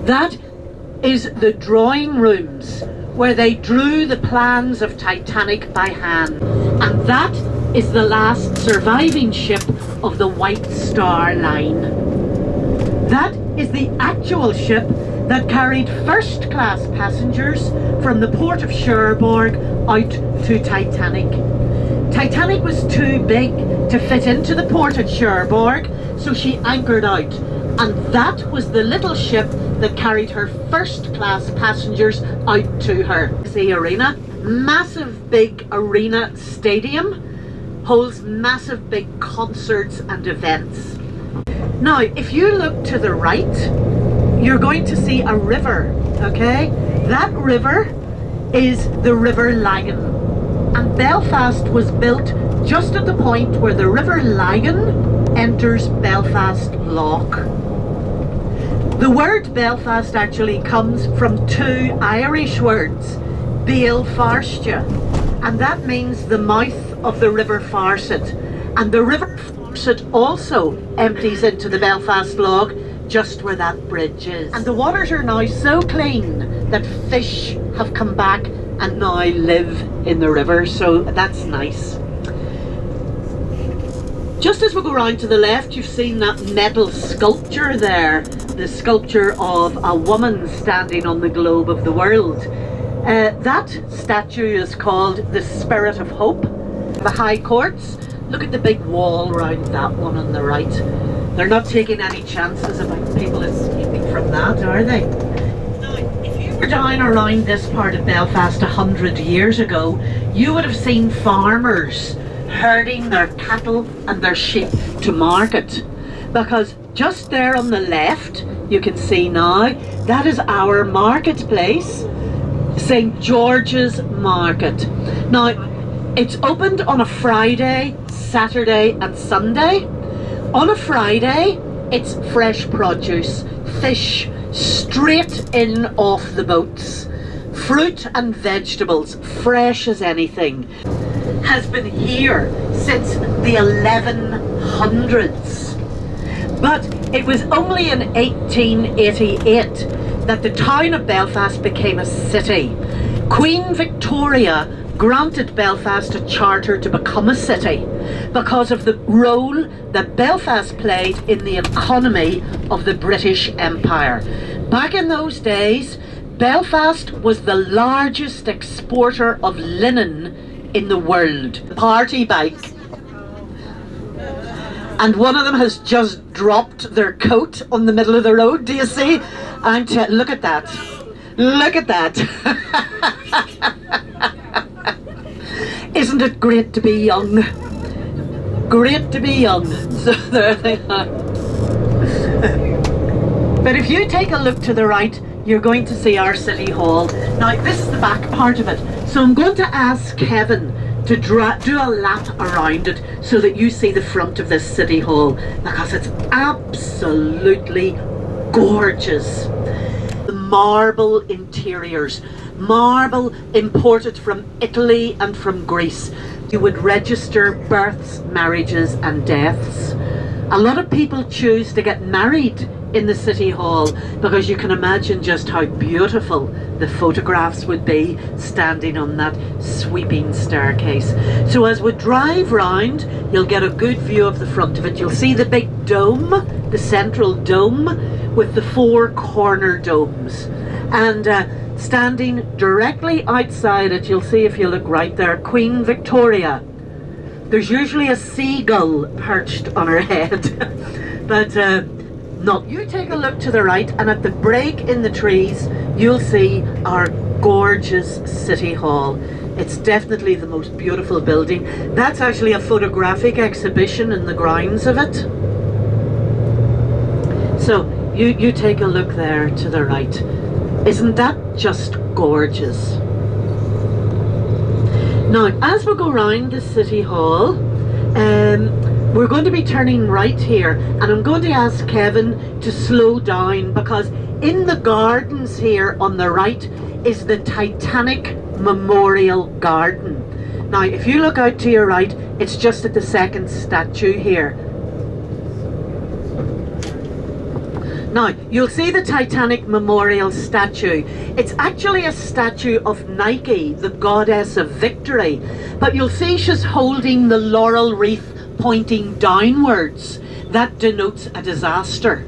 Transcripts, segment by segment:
That is the drawing rooms where they drew the plans of Titanic by hand. And that is the last surviving ship of the White Star Line. That is the actual ship that carried first-class passengers from the port of Cherbourg out to Titanic. Titanic was too big to fit into the port at Cherbourg, so she anchored out. And that was the little ship that carried her first-class passengers out to her. The arena, massive big arena stadium, holds massive big concerts and events. Now, if you look to the right, you're going to see a river, okay? That river is the River Lagan. And Belfast was built just at the point where the River Lagan enters Belfast Lough. The word Belfast actually comes from two Irish words, Béal Farstia, and that means the mouth of the River Farset. And the River Farset also empties into the Belfast Lough just where that bridge is. And the waters are now so clean that fish have come back and now live in the river, so that's nice. Just as we go round to the left, you've seen that metal sculpture there, the sculpture of a woman standing on the globe of the world. That statue is called the Spirit of Hope. The High Courts, look at the big wall around that one on the right. They're not taking any chances about people escaping from that, are they? Now, if you were down around this part of Belfast 100 years ago, you would have seen farmers herding their cattle and their sheep to market, because just there on the left you can see now that is our marketplace, St. George's Market. Now it's opened on a Friday, Saturday and Sunday. On a Friday it's fresh produce, fish straight in off the boats, fruit and vegetables fresh as anything. Has been here since the 1100s. But it was only in 1888 that the town of Belfast became a city. Queen Victoria granted Belfast a charter to become a city because of the role that Belfast played in the economy of the British Empire. Back in those days, Belfast was the largest exporter of linen in the world. Party bike. And one of them has just dropped their coat on the middle of the road. Do you see? Look at that. Look at that. Isn't it great to be young? Great to be young. So there they are. But if you take a look to the right, you're going to see our City Hall. Now this is the back part of it. So I'm going to ask Kevin to do a lap around it so that you see the front of this City Hall, because it's absolutely gorgeous. The marble interiors, marble imported from Italy and from Greece. You would register births, marriages and deaths. A lot of people choose to get married in the City Hall because you can imagine just how beautiful the photographs would be standing on that sweeping staircase. So as we drive round, you'll get a good view of the front of it. You'll see the big dome, the central dome with the four corner domes, and standing directly outside it, you'll see, if you look right there, Queen Victoria. There's usually a seagull perched on her head but no, you take a look to the right, and at the break in the trees you'll see our gorgeous City Hall. It's definitely the most beautiful building. That's actually a photographic exhibition in the grounds of it. So you take a look there to the right. Isn't that just gorgeous? Now as we go round the City Hall, we're going to be turning right here, and I'm going to ask Kevin to slow down, because in the gardens here on the right is the Titanic Memorial Garden. Now if you look out to your right, it's just at the second statue here. Now, you'll see the Titanic Memorial statue. It's actually a statue of Nike, the goddess of victory. But you'll see she's holding the laurel wreath pointing downwards. That denotes a disaster.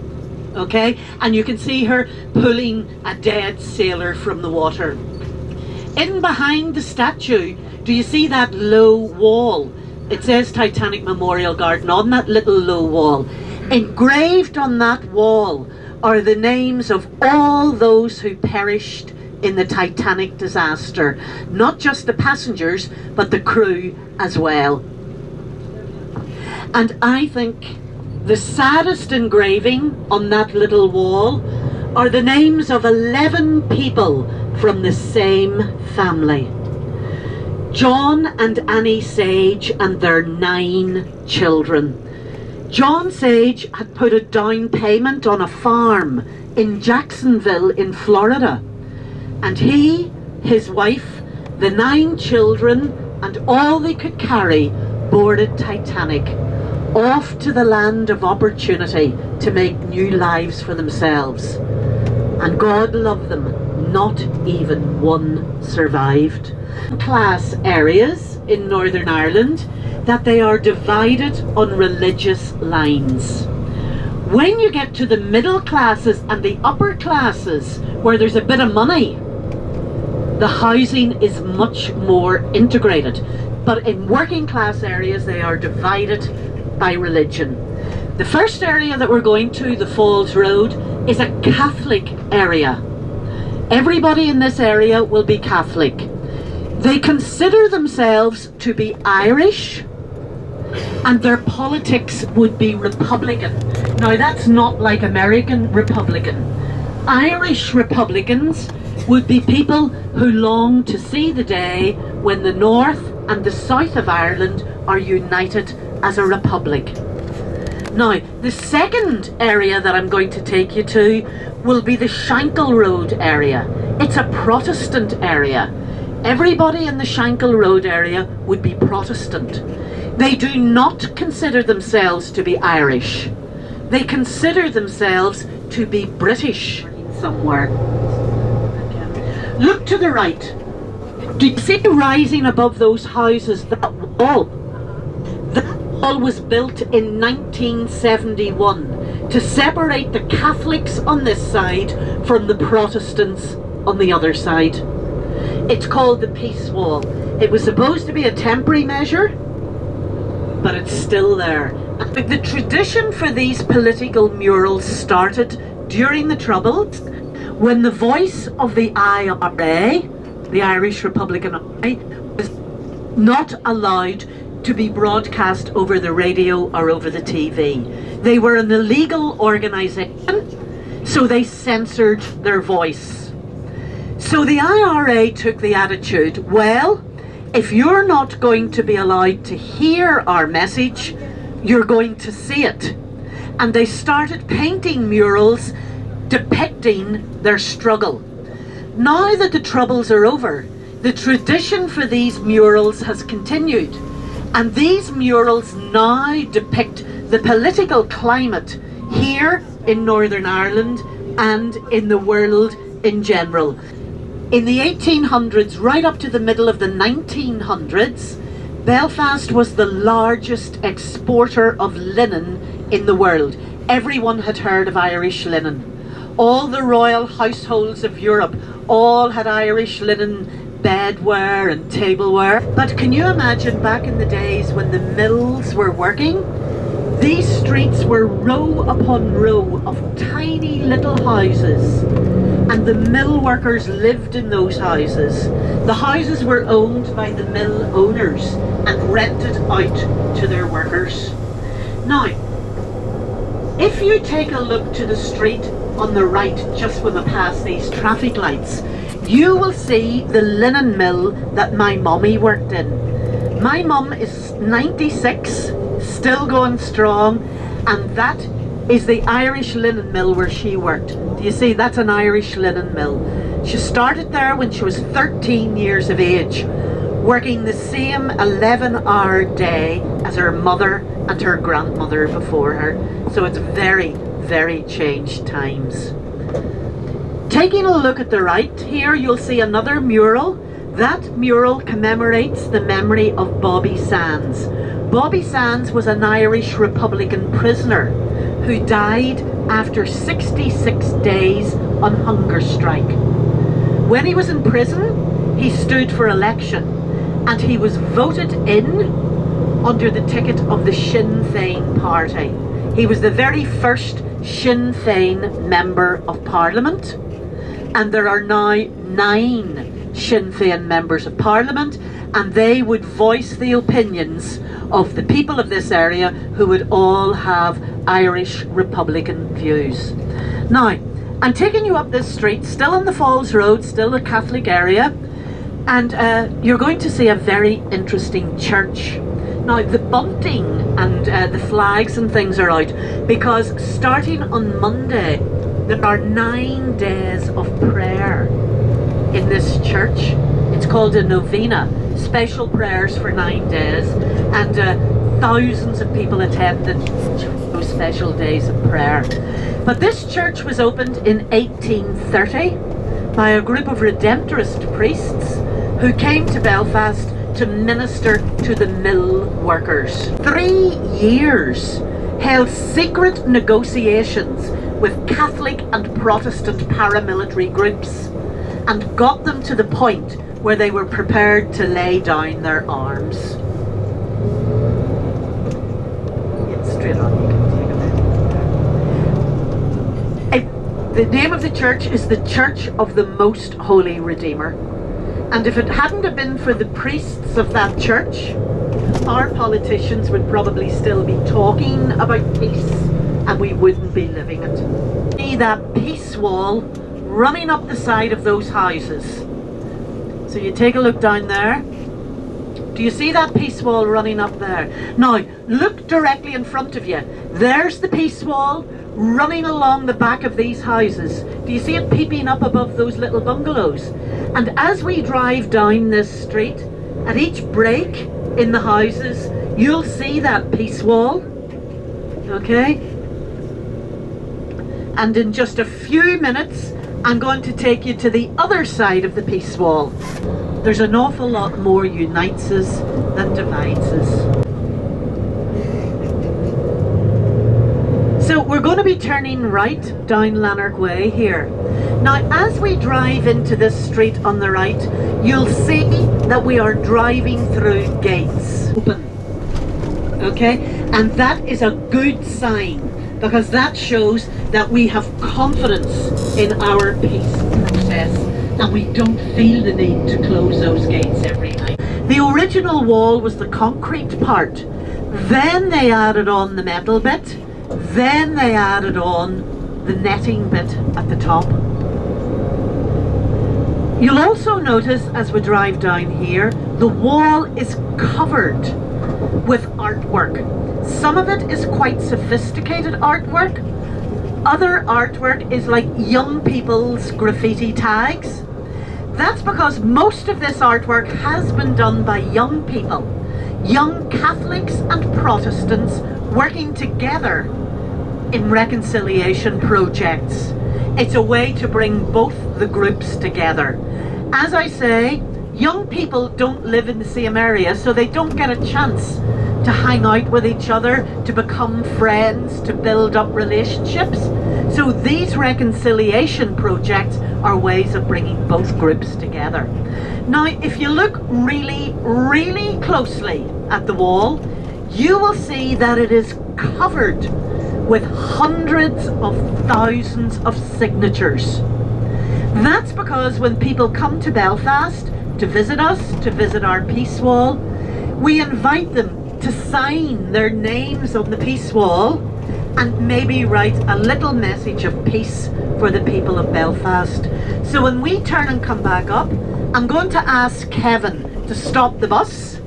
Okay? And you can see her pulling a dead sailor from the water. In behind the statue, do you see that low wall? It says Titanic Memorial Garden on that little low wall. Engraved on that wall are the names of all those who perished in the Titanic disaster. Not just the passengers, but the crew as well. And I think the saddest engraving on that little wall are the names of 11 people from the same family. John and Annie Sage and their 9 children. John Sage had put a down payment on a farm in Jacksonville in Florida. And he, his wife, the 9 children and all they could carry boarded Titanic off to the land of opportunity to make new lives for themselves. And God loved them, not even one survived. Class areas in Northern Ireland that they are divided on religious lines. When you get to the middle classes and the upper classes where there's a bit of money, the housing is much more integrated. But in working class areas they are divided by religion. The first area that we're going to, the Falls Road, is a Catholic area. Everybody in this area will be Catholic. They consider themselves to be Irish and their politics would be Republican. Now that's not like American Republican. Irish Republicans would be people who long to see the day when the North and the South of Ireland are united as a republic. Now, the second area that I'm going to take you to will be the Shankill Road area. It's a Protestant area. Everybody in the Shankill Road area would be Protestant. They do not consider themselves to be Irish. They consider themselves to be British somewhere. Look to the right. Do you see rising above those houses, that wall? That wall was built in 1971 to separate the Catholics on this side from the Protestants on the other side. It's called the Peace Wall. It was supposed to be a temporary measure, but it's still there. The tradition for these political murals started during the Troubles, when the voice of the IRA, the Irish Republican Army, was not allowed to be broadcast over the radio or over the TV. They were an illegal organisation, so they censored their voice. So the IRA took the attitude, well, if you're not going to be allowed to hear our message, you're going to see it. And they started painting murals depicting their struggle. Now that the Troubles are over, the tradition for these murals has continued. And these murals now depict the political climate here in Northern Ireland and in the world in general. In the 1800s, right up to the middle of the 1900s, Belfast was the largest exporter of linen in the world. Everyone had heard of Irish linen. All the royal households of Europe all had Irish linen bedware and tableware. But can you imagine back in the days when the mills were working? These streets were row upon row of tiny little houses, and the mill workers lived in those houses. The houses were owned by the mill owners and rented out to their workers. Now, if you take a look to the street on the right, just when we pass these traffic lights, you will see the linen mill that my mommy worked in. My mum is 96, still going strong, and that is the Irish linen mill where she worked. Do you see? That's an Irish linen mill. She started there when she was 13 years of age, working the same 11-hour day as her mother and her grandmother before her. So it's very, very changed times. Taking a look at the right here, you'll see another mural. That mural commemorates the memory of Bobby Sands. Bobby Sands was an Irish Republican prisoner who died after 66 days on hunger strike. When he was in prison, he stood for election and he was voted in under the ticket of the Sinn Féin party. He was the very first Sinn Féin member of Parliament, and there are now 9 Sinn Féin members of Parliament, and they would voice the opinions of the people of this area who would all have Irish Republican views. Now, I'm taking you up this street, still on the Falls Road, still a Catholic area, and you're going to see a very interesting church. Now, the bunting and the flags and things are out because starting on Monday, there are 9 days of prayer in this church. It's called a novena, special prayers for 9 days, and thousands of people attend those special days of prayer. But this church was opened in 1830 by a group of Redemptorist priests who came to Belfast to minister to the mill workers. 3 years held secret negotiations with Catholic and Protestant paramilitary groups and got them to the point where they were prepared to lay down their arms. It's straight on, you can take a minute. The name of the church is the Church of the Most Holy Redeemer. And if it hadn't have been for the priests of that church, our politicians would probably still be talking about peace and we wouldn't be living it. See that peace wall running up the side of those houses. So you take a look down there. Do you see that peace wall running up there? Now, look directly in front of you. There's the peace wall running along the back of these houses. Do you see it peeping up above those little bungalows? And as we drive down this street, at each break in the houses, you'll see that peace wall. Okay? And in just a few minutes, I'm going to take you to the other side of the peace wall. There's an awful lot more unites us than divides us. So we're going to be turning right down Lanark Way here. Now, as we drive into this street on the right, you'll see that we are driving through gates. Open. Okay? And that is a good sign, because that shows that we have confidence in our peace process and we don't feel the need to close those gates every night. The original wall was the concrete part. Then they added on the metal bit. Then they added on the netting bit at the top. You'll also notice as we drive down here, the wall is covered with artwork. Some of it is quite sophisticated artwork. Other artwork is like young people's graffiti tags. That's because most of this artwork has been done by young people, young Catholics and Protestants working together in reconciliation projects. It's a way to bring both the groups together. As I say, young people don't live in the same area, so they don't get a chance to hang out with each other, to become friends, to build up relationships. So these reconciliation projects are ways of bringing both groups together. Now, if you look really, really closely at the wall, you will see that it is covered with hundreds of thousands of signatures. That's because when people come to Belfast to visit us, to visit our peace wall, we invite them to sign their names on the peace wall and maybe write a little message of peace for the people of Belfast. So when we turn and come back up, I'm going to ask Kevin to stop the bus.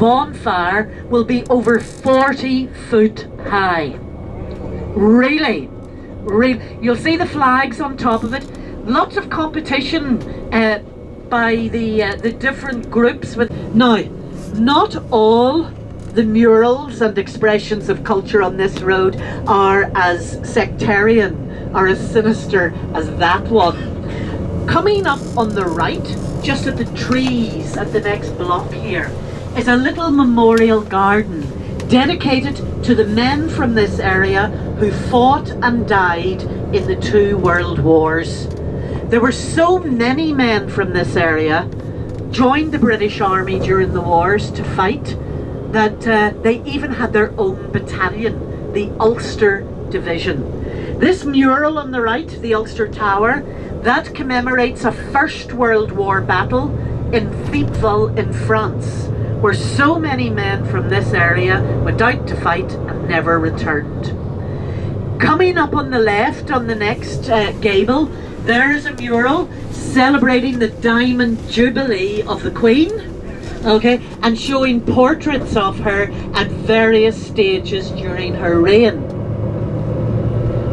bonfire will be over 40 foot high. Really, you'll see the flags on top of it. Lots of competition by the different groups. Now, not all the murals and expressions of culture on this road are as sectarian or as sinister as that one. Coming up on the right, just at the trees at the next block here, is a little memorial garden dedicated to the men from this area who fought and died in the 2 world wars. There were so many men from this area joined the British Army during the wars to fight that they even had their own battalion, the Ulster Division. This mural on the right, the Ulster Tower, that commemorates a First World War battle in Thiepval in France, where so many men from this area went out to fight and never returned. Coming up on the left, on the next gable, there is a mural celebrating the Diamond Jubilee of the Queen, okay, and showing portraits of her at various stages during her reign.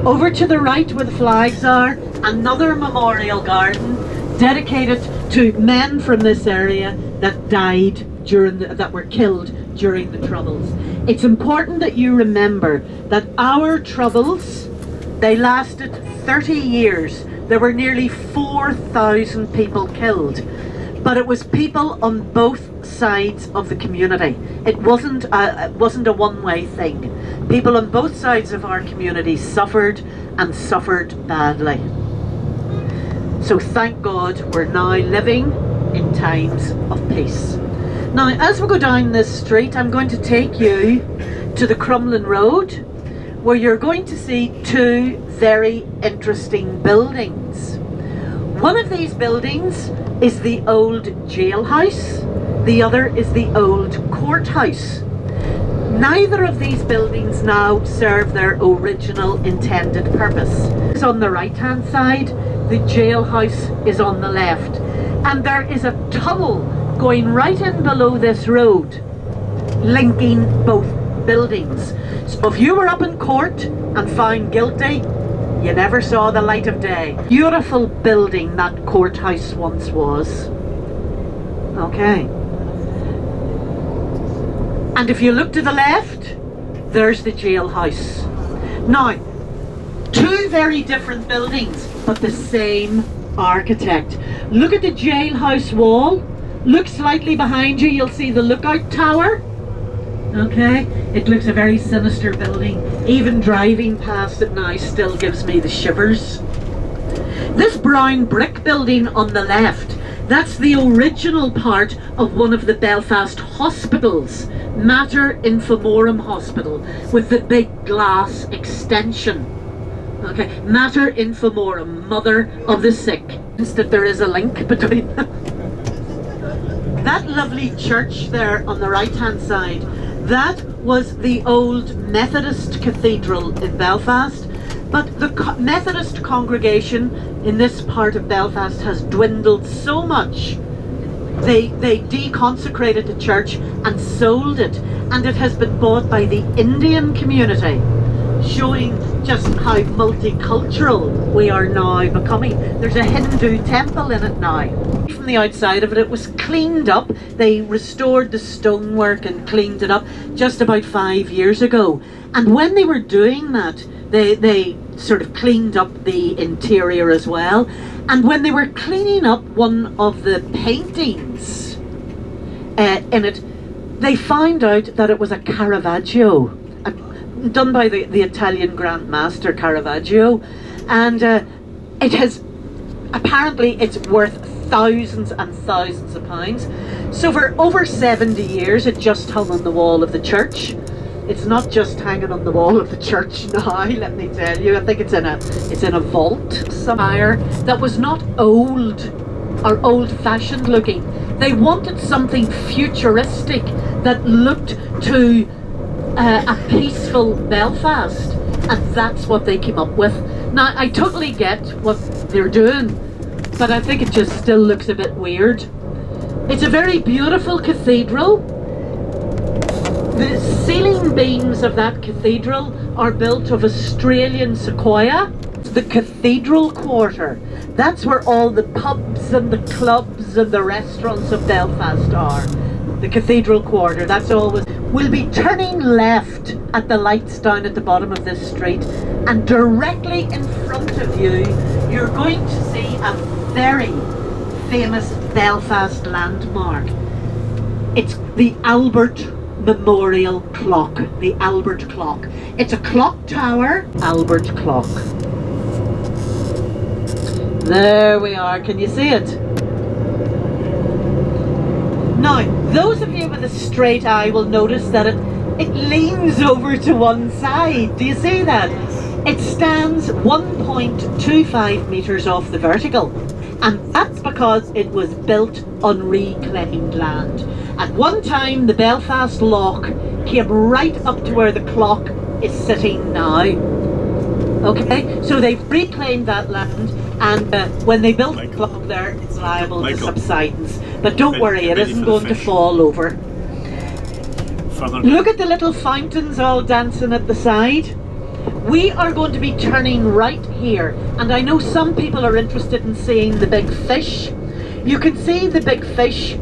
Over to the right where the flags are, another memorial garden dedicated to men from this area that died that were killed during the Troubles. It's important that you remember that our Troubles, they lasted 30 years. There were nearly 4,000 people killed, but it was people on both sides of the community. It wasn't a one-way thing. People on both sides of our community suffered and suffered badly. So thank God we're now living in times of peace. Now, as we go down this street, I'm going to take you to the Crumlin Road, where you're going to see 2 very interesting buildings. One of these buildings is the old jailhouse, the other is the old courthouse. Neither of these buildings now serve their original intended purpose. It's on the right hand side, the jailhouse is on the left, and there is a tunnel going right in below this road, linking both buildings. So if you were up in court and found guilty, you never saw the light of day. Beautiful building that courthouse once was. Okay. And if you look to the left, there's the jailhouse. Now, 2 very different buildings, but the same architect. Look at the jailhouse wall. Look slightly behind you, you'll see the lookout tower. Okay, it looks a very sinister building. Even driving past it now still gives me the shivers. This brown brick building on the left, that's the original part of one of the Belfast hospitals, Mater Infamorum Hospital, with the big glass extension. Okay, Mater Infamorum, Mother of the Sick. That there is a link between them. That lovely church there on the right hand side, that was the old Methodist cathedral in Belfast, but the Methodist congregation in this part of Belfast has dwindled so much. They deconsecrated the church and sold it, and it has been bought by the Indian community, showing just how multicultural we are now becoming. There's a Hindu temple in it now. From the outside of it, it was cleaned up. They restored the stonework and cleaned it up just about 5 years ago. And when they were doing that, they sort of cleaned up the interior as well. And when they were cleaning up one of the paintings in it, they found out that it was a Caravaggio, done by the Italian Grand Master Caravaggio, and apparently it's worth thousands and thousands of pounds. So for over 70 years it just hung on the wall of the church. It's not just hanging on the wall of the church now, let me tell you. I think it's in a vault somewhere that was not old or old-fashioned looking. They wanted something futuristic that looked to a peaceful Belfast, and that's what they came up with. Now, I totally get what they're doing, but I think it just still looks a bit weird. It's a very beautiful cathedral. The ceiling beams of that cathedral are built of Australian sequoia. The cathedral quarter, that's where all the pubs and the clubs and the restaurants of Belfast are. The cathedral quarter, that's always. We'll be turning left at the lights down at the bottom of this street, and directly in front of you, you're going to see a very famous Belfast landmark. It's the Albert Memorial Clock, the Albert Clock. It's a clock tower, Albert Clock. There we are, can you see it? Now, those of you with a straight eye will notice that it leans over to one side. Do you see that? It stands 1.25 metres off the vertical. And that's because it was built on reclaimed land. At one time, the Belfast Lock came right up to where the clock is sitting now. Okay, so they've reclaimed that land, and when they built the clock there, it's liable to subsidence. But don't worry, it isn't going to fall over. Look at the little fountains all dancing at the side. We are going to be turning right here, and I know some people are interested in seeing the big fish. You can see the big fish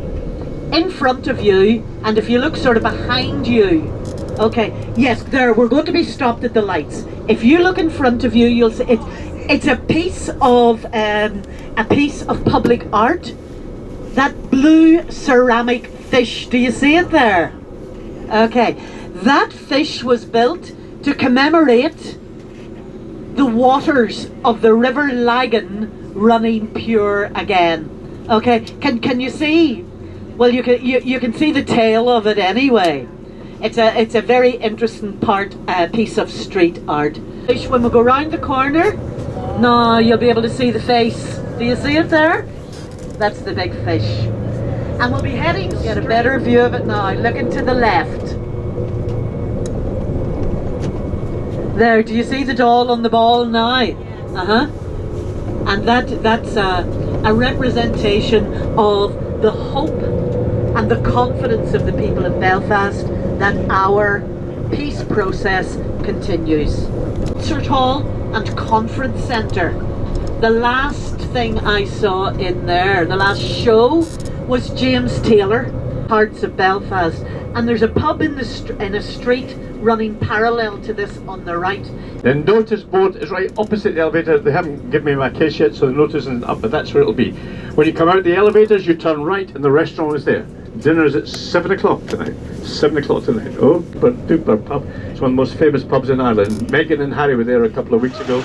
in front of you, and if you look sort of behind you, okay, yes, there, we're going to be stopped at the lights. If you look in front of you, you'll see it's a piece of public art. That blue ceramic fish, do you see it there? Okay, that fish was built to commemorate the waters of the River Lagan running pure again. Okay, can you see? Well, you can see the tail of it anyway. It's a very interesting piece of street art. When we go round the corner, now you'll be able to see the face. Do you see it there? That's the big fish. And we'll be heading to get a better view of it now. Looking to the left. There, do you see the doll on the ball now? And that's a representation of the hope and the confidence of the people of Belfast that our peace process continues. Concert Hall and Conference Centre. The last thing I saw in there, the last show, was James Taylor, Hearts of Belfast. And there's a pub in a street running parallel to this on the right. The notice board is right opposite the elevator. They haven't given me my case yet, so the notice isn't up, but that's where it'll be. When you come out the elevators, you turn right and the restaurant is there. Dinner is at 7 o'clock tonight. 7 o'clock tonight. Oh, super duper pub. It's one of the most famous pubs in Ireland. Meghan and Harry were there a couple of weeks ago.